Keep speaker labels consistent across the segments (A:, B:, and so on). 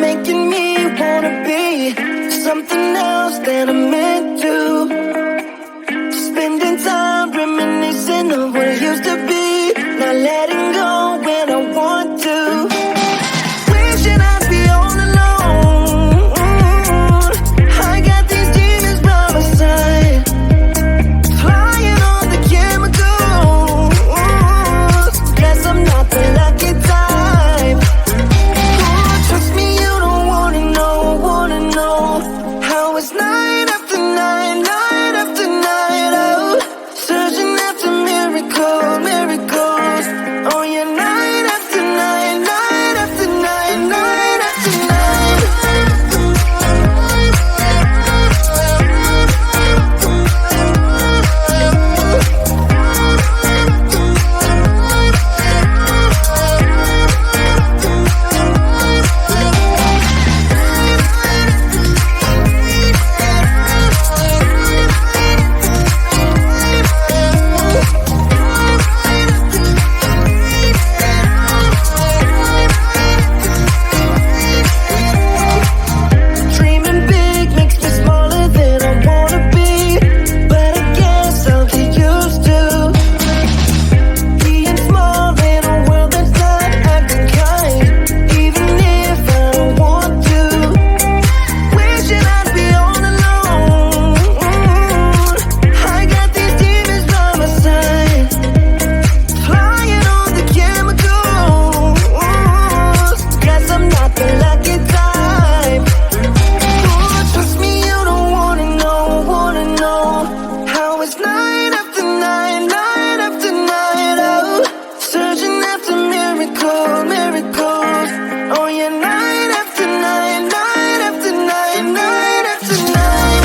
A: making me wanna be something else than I'm meant to. Spending time reminiscing of what it used to be, not letting go when I want to. Wishing I'd be all alone. I got these demons by my side, flying on the chemicals. Guess I'm not the lucky type. Trust me, you don't wanna know how it's night after night, night after night. Oh, searching after miracles. Oh yeah, night after night, night after night, night after night. Dreaming big makes me smaller than I wanna be, but I guess I'll get used to being small in a world that's not acting kind, even if I don't want to. Wishing I'd be all alone. I got these demons by my side, flying on the chemicals. Guess I'm not the lucky type. Trust me, you don't wanna know how it's night after night, night after night. Oh, searching after miracles. Oh yeah, night after night, night after night, night after night.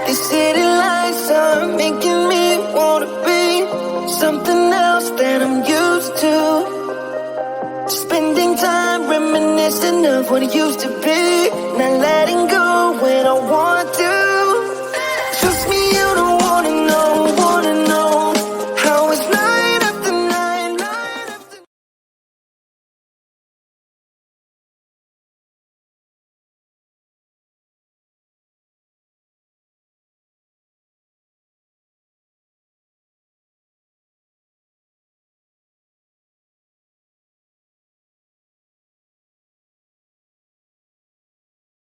A: These city lights are making me wanna be something else than I'm used to. Spending time reminiscing of what it used to be, not letting go when I want to.